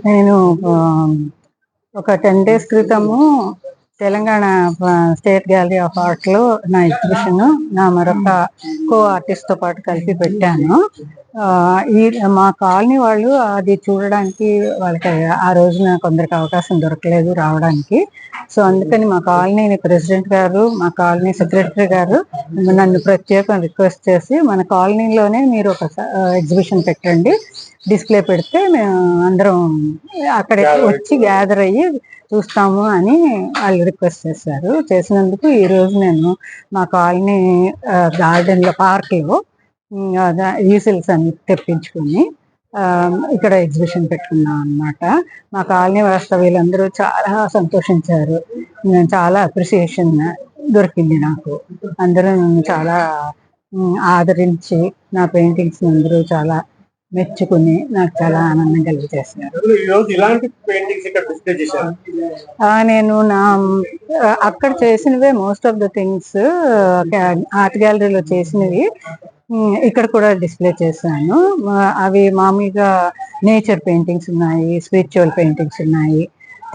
నేను ఒక 10 days క్రితము Telangana state gallery of art లో నా ఎగ్జిబిషన్ నా మరొక కో ఆర్టిస్ట్ తో పాటు కలిపి పెట్టాను. ఈ మా కాలనీ వాళ్ళు అది చూడడానికి వాళ్ళకి ఆ రోజున కొందరికి అవకాశం దొరకలేదు రావడానికి. సో అందుకని మా కాలనీ ప్రెసిడెంట్ గారు, మా కాలనీ సెక్రటరీ గారు నన్ను ప్రత్యేకంగా రిక్వెస్ట్ చేసి మన కాలనీలోనే మీరు ఒక ఎగ్జిబిషన్ పెట్టండి, డిస్ప్లే పెడితే మేము అందరం అక్కడ వచ్చి గ్యాదర్ అయ్యి చూస్తాము అని వాళ్ళు రిక్వెస్ట్ చేశారు. చేసినందుకు ఈ రోజు నేను మా కాలనీ గార్డెన్ లో పార్క్ లో ఈసిల్స్ అన్ని తెప్పించుకుని ఇక్కడ ఎగ్జిబిషన్ పెట్టుకున్నాం అన్నమాట. మా కాలనీ వాస్తవ్యులందరూ చాలా సంతోషించారు. చాలా అప్రిసియేషన్ దొరికింది నాకు. అందరూ నన్ను చాలా ఆదరించి నా పెయింటింగ్స్ అందరూ చాలా మెచ్చుకుని నాకు చాలా ఆనందం కలిగజేస్తున్నారు. నేను నా అక్కడ చేసినవే most of the things art గ్యాలరీలో చేసినవి ఇక్కడ కూడా డిస్ప్లే చేశాను. అవి మామూలుగా నేచర్ పెయింటింగ్స్ ఉన్నాయి, స్పిరిచువల్ పెయింటింగ్స్ ఉన్నాయి,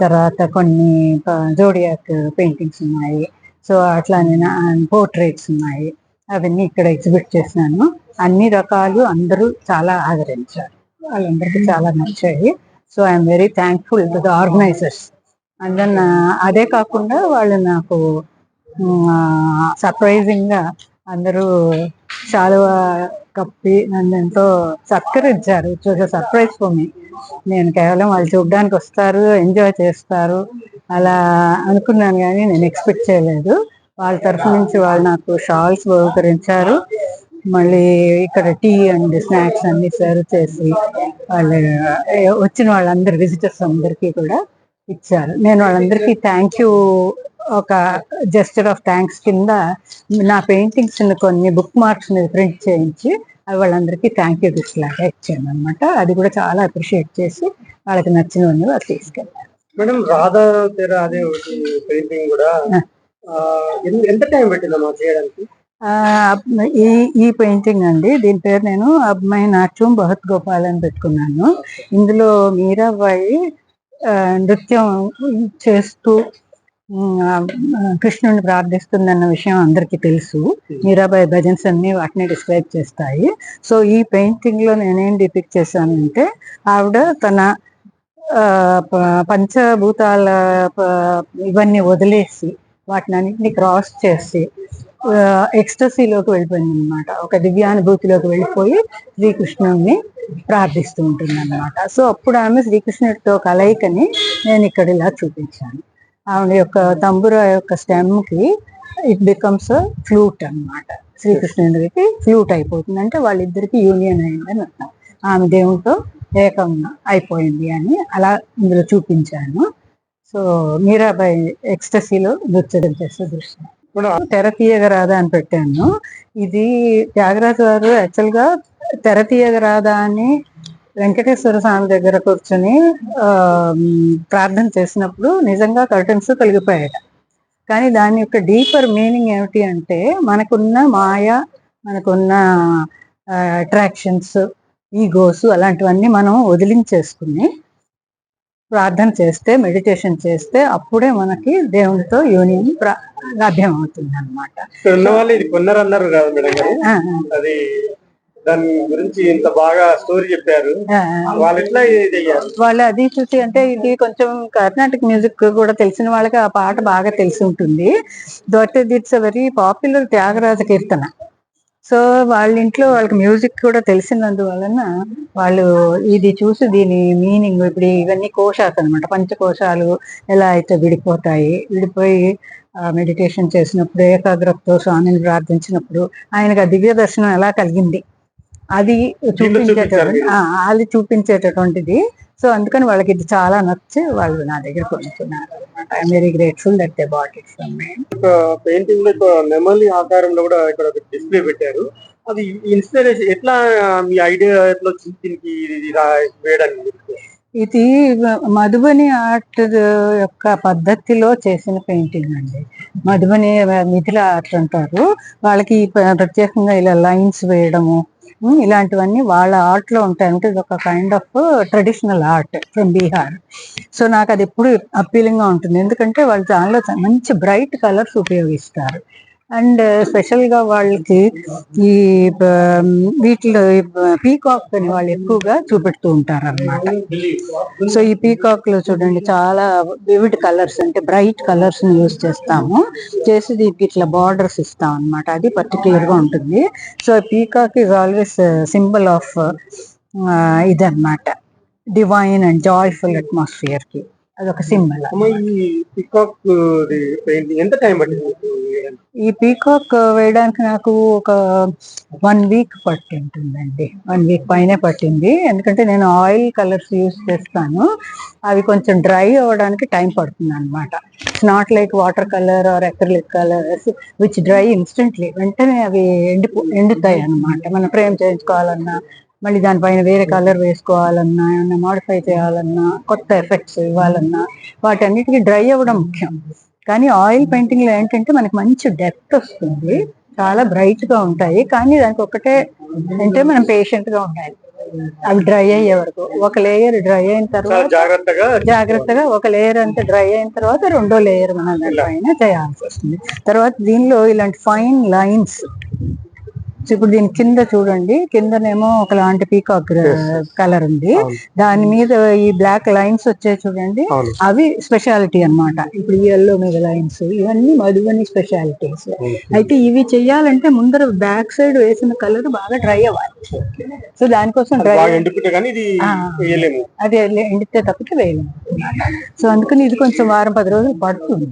తర్వాత కొన్ని జోడియాక్ పెయింటింగ్స్ ఉన్నాయి. సో అట్లానే పోర్ట్రేట్స్ ఉన్నాయి. అవన్నీ ఇక్కడ ఎగ్జిబిట్ చేశాను. అన్ని రకాలు అందరూ చాలా ఆదరించారు, వాళ్ళందరికీ చాలా నచ్చాయి. So I'm very thankful to the organisers. And then అదే కాకుండా వాళ్ళు నాకు సర్ప్రైజింగ్ గా అందరూ చాలా కప్పి నన్ను ఎంతో సత్కరించారు. Surprise for me. నేను కేవలం వాళ్ళు చూడడానికి వస్తారు, ఎంజాయ్ చేస్తారు అలా అనుకున్నాను, కానీ నేను ఎక్స్పెక్ట్ చేయలేదు. వాళ్ళ తరఫు నుంచి వాళ్ళు నాకు షాల్స్ బహుకరించారు. మళ్ళీ ఇక్కడ టీ అండ్ స్నాక్స్ అన్ని సర్వ్ చేసి వాళ్ళు వచ్చిన వాళ్ళందరు విజిటర్స్ అందరికీ కూడా ఇచ్చారు. నేను వాళ్ళందరికీ థ్యాంక్ యూ, ఒక జెస్చర్ ఆఫ్ థ్యాంక్స్ కింద నా పెయింటింగ్స్ కొన్ని బుక్ మార్క్స్ మీద ప్రింట్ చేయించి అవి వాళ్ళందరికీ థ్యాంక్ యూ గిఫ్ట్ లాగా ఇచ్చాను అనమాట. అది కూడా చాలా అప్రిషియేట్ చేసి వాళ్ళకి నచ్చినవన్నీ వాళ్ళు తీసుకెళ్ళారు. మేడం, రాధా తెర అదే పెయింటింగ్ కూడా ఎంత టైం పెట్టిందమ్మా చేయడానికి? ఈ పెయింటింగ్ అండి, దీని పేరు నేను అబ్బాయి నాట్యం బహత్ గోపాల్ అని పెట్టుకున్నాను. ఇందులో మీరాబాయి నృత్యం చేస్తూ కృష్ణుని ప్రార్థిస్తుందన్న విషయం అందరికీ తెలుసు. మీరాబాయి భజన్స్ అన్ని వాటిని డిస్క్రైబ్ చేస్తాయి. సో ఈ పెయింటింగ్ లో నేనేం డిపిక్ట్ చేశానంటే, ఆవిడ తన పంచభూతాల ఇవన్నీ వదిలేసి వాటిని అన్నింటినీ క్రాస్ చేసి ఎక్స్టసీలోకి వెళ్ళిపోయింది అనమాట. ఒక దివ్యానుభూతిలోకి వెళ్ళిపోయి శ్రీకృష్ణుడిని ప్రార్థిస్తూ ఉంటుంది అనమాట. సో అప్పుడు ఆమె శ్రీకృష్ణుడితో కలయికని నేను ఇక్కడ ఇలా చూపించాను. ఆవిడ యొక్క తంబుర యొక్క స్టెమ్ కి ఇట్ బికమ్స్ ఫ్లూట్ అనమాట. శ్రీకృష్ణుడికి ఫ్లూట్ అయిపోతుంది అంటే వాళ్ళిద్దరికి యూనియన్ అయిందని అర్థం. ఆమె దేవుడితో ఏకం అయిపోయింది అని అలా ఇందులో చూపించాను. సో మీరాబాయి ఎక్స్టసీలో నృత్యం చేసే దృశ్యం. తెర తీయగరాదా అని పెట్టాను. ఇది త్యాగరాజు గారు యాక్చువల్ గా తెర తీయగరాదా అని వెంకటేశ్వర స్వామి దగ్గర కూర్చొని ప్రార్థన చేసినప్పుడు నిజంగా కర్టన్స్ తొలగిపోయాడు. కానీ దాని యొక్క డీపర్ మీనింగ్ ఏమిటి అంటే, మనకున్న మాయ, మనకున్న అట్రాక్షన్స్, ఈగోస్ అలాంటివన్నీ మనం వదిలించేసుకుని ప్రార్థన చేస్తే, మెడిటేషన్ చేస్తే అప్పుడే మనకి దేవునితో యూనియన్ లభ్యం అవుతుంది అనమాట. దాని గురించి ఇంత బాగా స్టోరీ చెప్పారు. వాళ్ళు అది చూసి, అంటే ఇది కొంచెం కర్ణాటక మ్యూజిక్ కూడా తెలిసిన వాళ్ళకి ఆ పాట బాగా తెలిసి ఉంటుంది. That it's a very popular Tyagaraja keerthana. So వాళ్ళ ఇంట్లో వాళ్ళకి మ్యూజిక్ కూడా తెలిసినందువలన వాళ్ళు ఇది చూసి దీని మీనింగ్, ఇప్పుడు ఇవన్నీ కోశాలు అనమాట, పంచకోశాలు ఎలా అయితే విడిపోయి మెడిటేషన్ చేసినప్పుడు ఏకాగ్రతతో స్వామిని ప్రార్థించినప్పుడు ఆయనకు ఆ దివ్య దర్శనం ఎలా కలిగింది అది చూపించేటటువంటిది. సో అందుకని వాళ్ళకి ఇది చాలా నచ్చి వాళ్ళు నా దగ్గర కొనుక్కున్నారు. I'm very grateful that they bought it from me. Painting లో నెమలి ఆకారంలో కూడా ఇక్కడ డిస్ప్లే పెట్టారు. అది ఇన్స్పిరేషన్ ఎట్లా, మీ ఐడియా ఎట్లా దీనికి వేయడానికి? ఇది మధుబని ఆర్ట్ యొక్క పద్ధతిలో చేసిన పెయింటింగ్ అండి. మధుబని మిథిల ఆర్ట్ అంటారు. వాళ్ళకి ప్రత్యేకంగా ఇలా లైన్స్ వేయడము, ఇలాంటివన్నీ వాళ్ళ ఆర్ట్ లో ఉంటాయి. అంటే ఇది ఒక kind of traditional art from Bihar. So నాకు అది ఎప్పుడు అప్పీలింగ్ గా ఉంటుంది, ఎందుకంటే వాళ్ళు దానిలో మంచి బ్రైట్ కలర్స్ ఉపయోగిస్తారు. అండ్ స్పెషల్ గా వాళ్ళకి ఈ వీటిలో పీకాక్ అని వాళ్ళు ఎక్కువగా చూపెడుతూ ఉంటారు అన్నమాట. సో ఈ పీకాక్ లో చూడండి చాలా వివిడ్ కలర్స్, అంటే బ్రైట్ కలర్స్ ని యూజ్ చేస్తాము, చేసి దీనికి ఇట్లా బార్డర్స్ ఇస్తాం అన్నమాట. అది పర్టికులర్ గా ఉంటుంది. So peacock is always symbol of ఇదన్నమాట, డివైన్ అండ్ జాయ్ఫుల్ అట్మాస్ఫియర్ కి అదొక సింబల్. ఈ పికాక్ పెయింటింగ్ ఎంత టైం పట్టింది? ఈ పీకాక్ వేయడానికి నాకు ఒక 1 వీక్ పట్టి ఉంటుందండి. 1 వీక్ పైనే పట్టింది, ఎందుకంటే నేను ఆయిల్ కలర్స్ యూస్ చేస్తాను. అవి కొంచెం డ్రై అవ్వడానికి టైం పడుతుంది అనమాట. It's not like water colour or acrylic colours which dry instantly, వెంటనే అవి ఎండుతాయి అనమాట. మనం ఫ్రేమ్ చేయించుకోవాలన్నా, మళ్ళీ దానిపైన వేరే కలర్ వేసుకోవాలన్నా, ఏమన్నా మాడిఫై చేయాలన్నా, కొత్త ఎఫెక్ట్స్ ఇవ్వాలన్నా వాటన్నిటికీ డ్రై అవ్వడం ముఖ్యం. కానీ ఆయిల్ పెయింటింగ్ లో ఏంటంటే మనకి మంచి డెప్త్ వస్తుంది, చాలా బ్రైట్ గా ఉంటాయి. కానీ దానికి ఒకటే అంటే మనం పేషెంట్ గా ఉండాలి అవి డ్రై అయ్యే వరకు. ఒక లేయర్ డ్రై అయిన తర్వాత జాగ్రత్తగా ఒక లేయర్ అంతా డ్రై అయిన తర్వాత రెండో లేయర్ మనం దానిపైన చేయాల్సి వస్తుంది. తర్వాత దీనిలో ఇలాంటి ఫైన్ లైన్స్, ఇప్పుడు దీని కింద చూడండి, కిందనేమో ఒకలాంటి పీకాక్ కలర్ ఉంది, దాని మీద ఈ బ్లాక్ లైన్స్ వచ్చాయి చూడండి, అవి స్పెషాలిటీ అన్నమాట. ఇప్పుడు ఈ ఎల్లో మీద లైన్స్ ఇవన్నీ మధుబని స్పెషాలిటీస్. అయితే ఇవి చెయ్యాలంటే ముందర బ్యాక్ సైడ్ వేసిన కలర్ బాగా డ్రై అవ్వాలి. సో దానికోసం అది ఎండితే తప్పితే వేయలేము. సో అందుకని ఇది కొంచెం వారం 10 రోజులు పడుతుంది.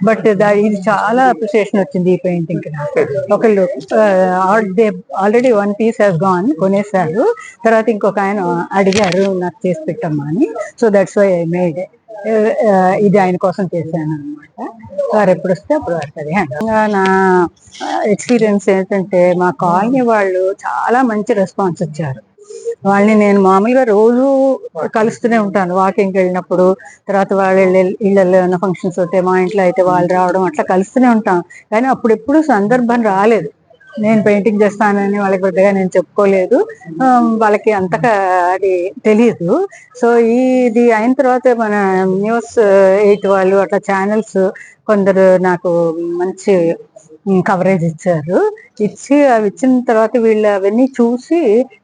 బట్ ఇది చాలా అప్రిసియేషన్ వచ్చింది ఈ పెయింటింగ్ కి. ఒకళ్ళు ఆల్రెడీ 1 పీస్ హాస్ గాన్, కొనేసారు. తర్వాత ఇంకొక ఆయన అడిగారు నాకు చేసి పెట్టమ్మా అని. So that's why I made. ఇది ఆయన కోసం చేశాను అనమాట. వారు ఎప్పుడు వస్తే అప్పుడు వస్తుంది. నా ఎక్స్పీరియన్స్ ఏంటంటే మా కాలనీ వాళ్ళు చాలా మంచి రెస్పాన్స్ ఇచ్చారు. వాళ్ళని నేను మామూలుగా రోజు కలుస్తూనే ఉంటాను వాకింగ్కి వెళ్ళినప్పుడు. తర్వాత వాళ్ళ ఇళ్ళల్లో ఏమైనా ఫంక్షన్స్ అయితే, మా ఇంట్లో అయితే వాళ్ళు రావడం, అట్లా కలుస్తూనే ఉంటాం. కానీ అప్పుడెప్పుడు సందర్భం రాలేదు నేను పెయింటింగ్ చేస్తానని వాళ్ళకి పెద్దగా నేను చెప్పుకోలేదు. వాళ్ళకి అంతగా అది తెలియదు. సో ఇది అయిన తర్వాత మన న్యూస్ 8 వాళ్ళు అట్లా ఛానల్స్ కొందరు నాకు మంచి కవరేజ్ ఇచ్చారు. అవి ఇచ్చిన తర్వాత వీళ్ళు అవన్నీ చూసి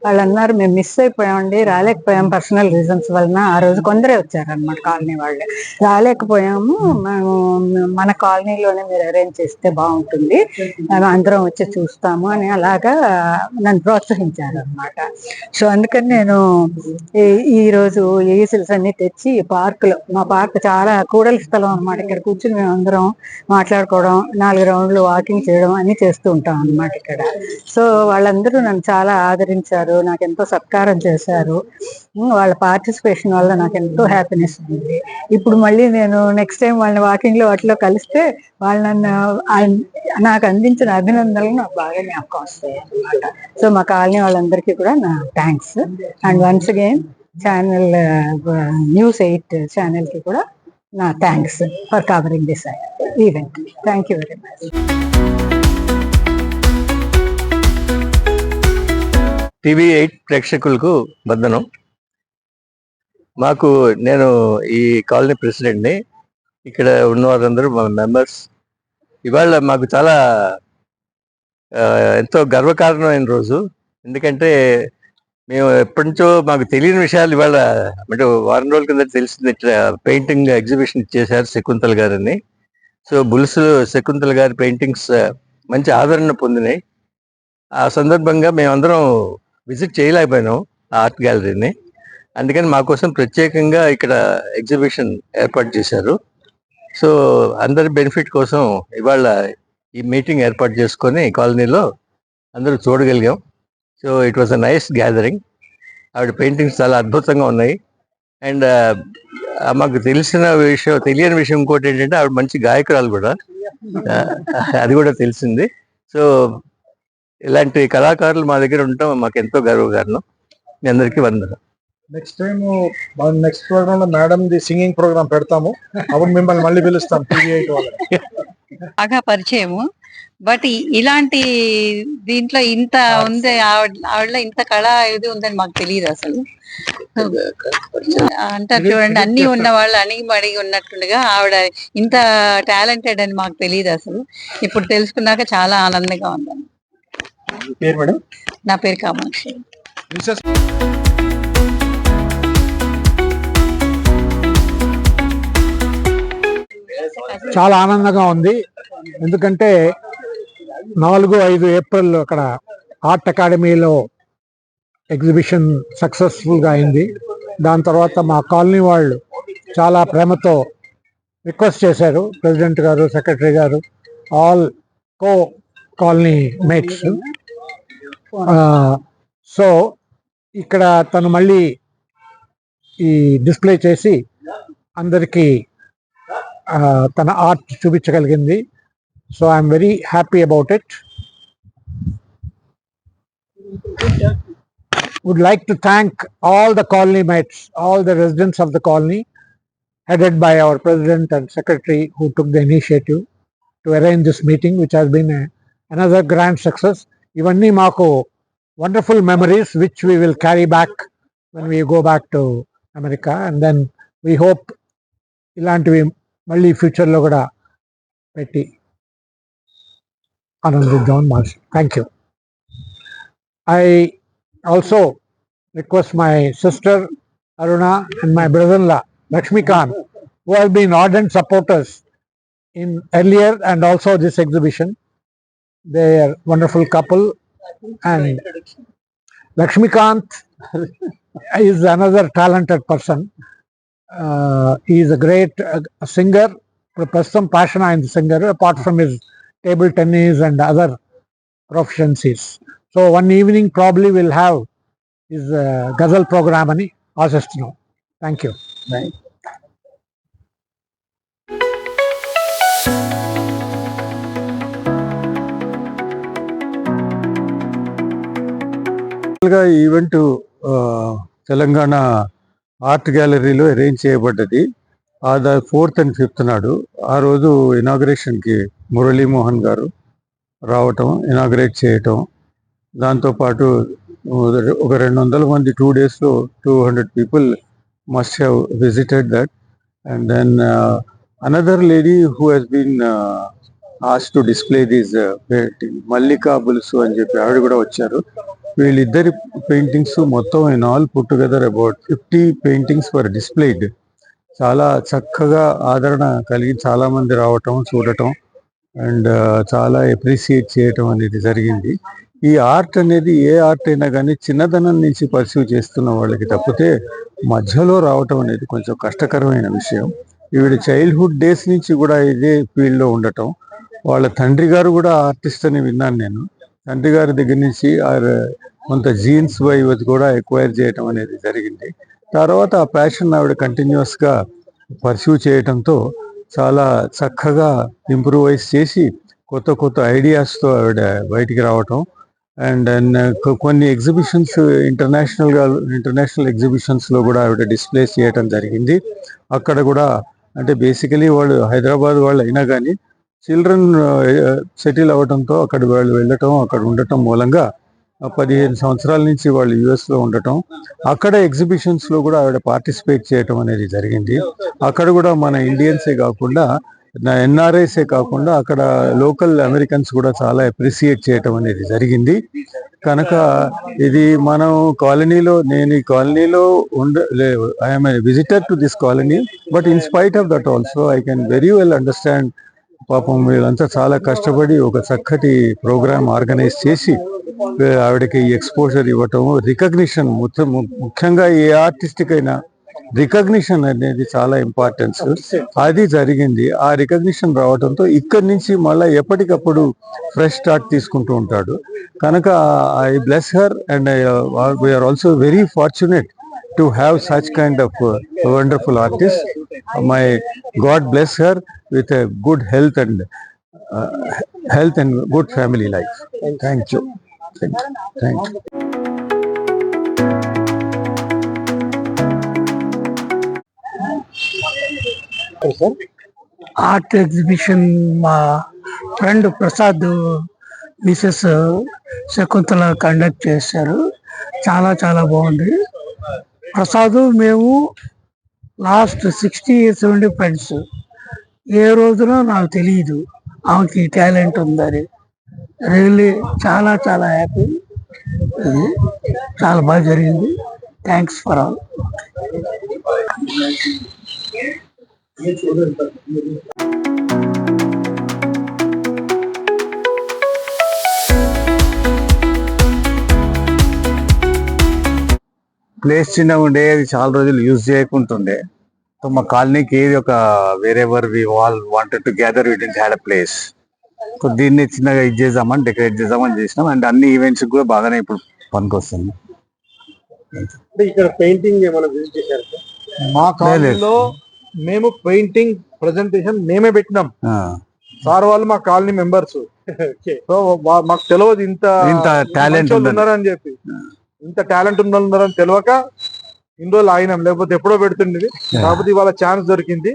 వాళ్ళు అన్నారు, మేము మిస్ అయిపోయామండి, రాలేకపోయాం పర్సనల్ రీజన్స్ వలన. ఆ రోజు కొందరే వచ్చారనమాట కాలనీ వాళ్ళే. రాలేకపోయాము, మేము మన కాలనీలోనే మీరు అరేంజ్ చేస్తే బాగుంటుంది, అందరం వచ్చి చూస్తాము అని అలాగా నన్ను ప్రోత్సహించారు అనమాట. సో అందుకని నేను ఈరోజు ఈసిల్స్ అన్ని తెచ్చి పార్కులో, మా పార్క్ చాలా కూడల స్థలం అనమాట, ఇక్కడ కూర్చుని మేము అందరం మాట్లాడుకోవడం, 4 రౌండ్లు వాకింగ్ చేయడం అన్ని చేస్తూ ఉంటాం అనమాట ఇక్కడ. సో వాళ్ళందరూ నన్ను చాలా ఆదరించారు, నాకు ఎంతో సత్కారం చేశారు. వాళ్ళ పార్టిసిపేషన్ వల్ల నాకు ఎంతో హ్యాపీనెస్ ఉంది. ఇప్పుడు మళ్ళీ నేను నెక్స్ట్ టైం వాళ్ళని వాకింగ్ లో వాటిలో కలిస్తే వాళ్ళు నన్ను నాకు అందించిన అభినందనలు నాకు బాగా జ్ఞాపకం వస్తాయి అన్నమాట. సో మా కాలనీ వాళ్ళందరికీ కూడా నా thanks. And once again channel news 8 channel కి కూడా నా thanks for covering this event. Thank you very much. TV 8 ప్రేక్షకులకు వందనం. నేను ఈ కాలనీ ప్రెసిడెంట్ని. ఇక్కడ ఉన్న వారందరూ మా మెంబర్స్. ఇవాళ మాకు చాలా ఎంతో గర్వకారణమైన రోజు. ఎందుకంటే మేము ఎప్పటి నుంచో మాకు తెలియని విషయాలు ఇవాళ, అంటే వారం రోజుల కింద తెలిసింది, ఇట్లా పెయింటింగ్ ఎగ్జిబిషన్ ఇచ్చేశారు శకుంతల్ గారని. సో బుల్స్ శకుంతల్ గారి పెయింటింగ్స్ మంచి ఆదరణ పొందినాయి. ఆ సందర్భంగా మేమందరం విజిట్ చేయలేకపోయినాం ఆర్ట్ గ్యాలరీని. అందుకని మా కోసం ప్రత్యేకంగా ఇక్కడ ఎగ్జిబిషన్ ఏర్పాటు చేశారు. సో అందరి బెనిఫిట్ కోసం ఇవాళ ఈ మీటింగ్ ఏర్పాటు చేసుకొని కాలనీలో అందరూ చూడగలిగాం. So it was a nice gathering. ఆవిడ పెయింటింగ్స్ చాలా అద్భుతంగా ఉన్నాయి. అండ్ మాకు తెలియని విషయం ఇంకోటి ఏంటంటే ఆవిడ మంచి గాయకురాలు కూడా, అది కూడా తెలిసింది. సో ఇలాంటి కళాకారులు మా దగ్గర ఉండటం మాకు ఎంతో గర్వకారణం. మీ అందరికీ వందనం. నెక్స్ట్ ప్రోగ్రామ్ లో మేడం ది సింగింగ్ ప్రోగ్రామ్ పెడతాము, అప్పుడు మిమ్మల్ని మళ్ళీ పిలుస్తాం. టీవీ 8 వాళ్ళని బాగా పరిచయము. బట్ ఇలాంటి దీంట్లో ఇంత ఉంది, ఆవిడలో ఇంత కళ ఇది ఉందని మాకు తెలియదు అసలు. అంటారు చూడండి, అన్ని ఉన్న వాళ్ళు అణిగి మడిగి ఉన్నట్లుగా ఆవిడ ఇంత టాలెంటెడ్ అని మాకు తెలియదు అసలు. ఇప్పుడు తెలుసుకున్నాక చాలా ఆనందంగా ఉందండి. పేరు మేడం? నా పేరు కామాక్షి. చాలా ఆనందంగా ఉంది. ఎందుకంటే 4-5 ఏప్రిల్ అక్కడ ఆర్ట్ అకాడమీలో ఎగ్జిబిషన్ సక్సెస్ఫుల్గా అయింది. దాని తర్వాత మా కాలనీ వాళ్ళు చాలా ప్రేమతో రిక్వెస్ట్ చేశారు, ప్రెసిడెంట్ గారు, సెక్రటరీ గారు, all co colony mates. So ఇక్కడ తను మళ్ళీ ఈ డిస్ప్లే చేసి అందరికీ తన ఆర్ట్ చూపించగలిగింది. So I'm very happy about it. Would like to thank all the colony mates, all the residents of the colony, headed by our president and secretary, who took the initiative to arrange this meeting, which has been another grand success. Ivanni maaku wonderful memories which we will carry back when we go back to America, and then we hope ilantivi malli future lo kuda petti anandidam mas. Thank you. I also request my sister Aruna and my brother-in-law Lakshmikant, who have been ardent supporters in earlier and also this exhibition. They are wonderful couple, and Lakshmikant is another talented person. He is a great singer, some passion in the singer apart from his table tennis and other proficiencies. So one evening probably we'll have his ghazal program ani aasistunnam. Thank you. ఈ event Telangana art గ్యాలరీలో arrange చేయబడ్డది. ఆ 4th and 5th నాడు. ఆ రోజు ఇనాగ్రేషన్కి మురళీమోహన్ గారు రావటం, inaugurate చేయటం, దాంతోపాటు ఒక 200 మంది 2 daysలో 200 people must have visited that. And then another lady who has been asked to display this painting, Mallika Bulsu అని చెప్పి ఆవిడ కూడా వచ్చారు. వీళ్ళిద్దరి పెయింటింగ్స్ మొత్తం in all put together about 50 paintings were displayed. చాలా చక్కగా ఆదరణ కలిగి చాలా మంది రావటం, చూడటం అండ్ చాలా అప్రిషియేట్ చేయటం అనేది జరిగింది. ఈ ఆర్ట్ అనేది ఏ ఆర్ట్ అయినా కానీ చిన్నదనం నుంచి పర్సీవ్ చేస్తున్న వాళ్ళకి తప్పితే మధ్యలో రావటం అనేది కొంచెం కష్టకరమైన విషయం. ఈవిడ చైల్డ్హుడ్ డేస్ నుంచి కూడా ఇదే ఫీల్డ్లో ఉండటం. వాళ్ళ తండ్రి గారు కూడా ఆర్టిస్ట్ అని విన్నాను నేను. తండ్రి గారి దగ్గర నుంచి కొంత జీన్స్ వైజ్ కూడా ఎక్వైర్ చేయటం అనేది జరిగింది. తర్వాత ఆ ప్యాషన్ ఆవిడ కంటిన్యూస్గా పర్సీవ్ చేయటంతో చాలా చక్కగా ఇంప్రూవైజ్ చేసి కొత్త కొత్త ఐడియాస్తో ఆవిడ బయటికి రావటం. అండ్ కొన్ని ఎగ్జిబిషన్స్ ఇంటర్నేషనల్ ఎగ్జిబిషన్స్లో కూడా ఆవిడ డిస్ప్లేస్ చేయటం జరిగింది. అక్కడ కూడా అంటే బేసికలీ వాళ్ళు హైదరాబాద్ వాళ్ళు అయినా కానీ చిల్డ్రన్ సెటిల్ అవ్వడంతో అక్కడ వాళ్ళు వెళ్ళటం, అక్కడ ఉండటం మూలంగా 15 సంవత్సరాల నుంచి వాళ్ళు యుఎస్లో ఉండటం, అక్కడ ఎగ్జిబిషన్స్లో కూడా ఆవిడ పార్టిసిపేట్ చేయటం అనేది జరిగింది. అక్కడ కూడా మన ఇండియన్సే కాకుండా ఎన్ఆర్ఐసే కాకుండా అక్కడ లోకల్ అమెరికన్స్ కూడా చాలా అప్రిసియేట్ చేయటం అనేది జరిగింది. కనుక ఇది మనం కాలనీలో, నేను ఈ కాలనీలో I'm a visitor to this colony, but in spite of that also I can very well understand. పాపం వీళ్ళంతా చాలా కష్టపడి ఒక చక్కటి ప్రోగ్రామ్ ఆర్గనైజ్ చేసి ఆవిడకి ఈ ఎక్స్పోజర్ ఇవ్వటం, రికగ్నిషన్, ముఖ్యంగా ఏ ఆర్టిస్ట్కి అయినా రికగ్నిషన్ అనేది చాలా ఇంపార్టెన్స్. అది జరిగింది. ఆ రికగ్నిషన్ రావడంతో ఇక్కడి నుంచి మళ్ళీ ఎప్పటికప్పుడు ఫ్రెష్ స్టార్ట్ తీసుకుంటూ ఉంటాడు. కనుక I bless her and we are also very fortunate to have such kind of wonderful artist. My God bless her with a good health and good family life. Thank you. Thank you. Art exhibition మా friend Prasad Mrs Shakuntala conduct చేశారు. చాలా చాలా బాగుంది. ప్రసాద్ మేము last 60 years నుండి friends. ఏ రోజున నాకు తెలియదు ఆమెకి టాలెంట్ ఉందని. రియల్లీ చాలా చాలా హ్యాపీ. ఇది చాలా బాగా జరిగింది. Thanks for all. ప్లేస్ చిన్నగా ఉండే, అది చాలా రోజులు యూజ్ చేయకుంటుండే. సో మా కాలనీకి ఏది ఒక wherever we all wanted to gather we didn't had a place. So దీన్ని చిన్నగా ఇది చేద్దామని డెకరేట్ చేద్దామని చేసినాం. అండ్ అన్ని ఈవెంట్స్ కూడా బాగానే ఇప్పుడు పనికొస్తుంది. అంటే ఇక్కడ పెయింటింగ్ ఏమైనా విజిట్ చేశారు? మా కాలనీలో మేము పెయింటింగ్ ప్రెజెంటేషన్ మేమే పెట్టినాం. సార్ వాళ్ళు మా కాలనీ మెంబర్స్. సో మాకు తెలియదు ఇంత టాలెంట్ ఉన్నారని చెప్పి, ఇంత టాలెంట్ ఉన్నారని తెలియక ఇన్ని రోజులు ఆగినాం. లేకపోతే ఎప్పుడో పెడుతుండేది. కాకపోతే ఇవాళ ఛాన్స్ దొరికింది.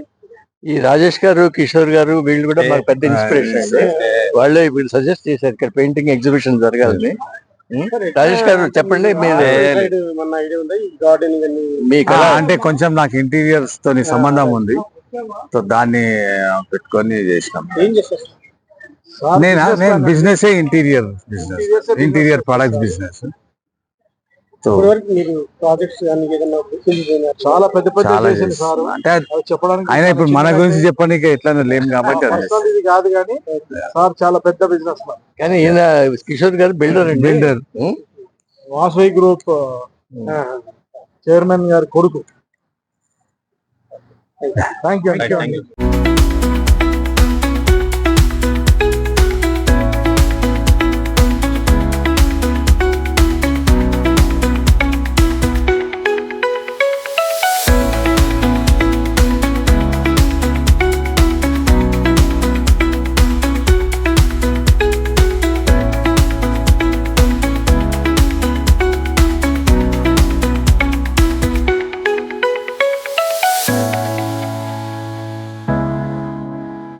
ఈ రాజేష్ గారు, కిషోర్ గారు వీళ్ళు కూడా మాకు పెద్ద ఇన్స్పిరేషన్ అండి. వాళ్ళే వీళ్ళు సజెస్ట్ చేశారు ఇక్కడ పెయింటింగ్ ఎగ్జిబిషన్ జరగాలని. రాజేష్ గారు చెప్పండి, మీకు అంటే కొంచెం నాకు ఇంటీరియర్స్ తోని సంబంధం ఉంది. సో దాన్ని పెట్టుకొని చేసినాం. నేను బిజినెస్ ఇంటీరియర్ ప్రొడక్ట్స్ బిజినెస్. చాలా పెద్ద పెద్ద అంటే చెప్పడానికి ఆయన ఇప్పుడు మన గురించి చెప్పడానికి ఎట్లా లేము కాబట్టి ఇది కాదు, కానీ సార్ చాలా పెద్ద బిజినెస్ మ్యాన్. కానీ ఈయన కిషోర్ గారు బిల్డర్ అండి. బిల్డర్ వాసవి గ్రూప్ చైర్మన్ గారి కొడుకు. Thank you.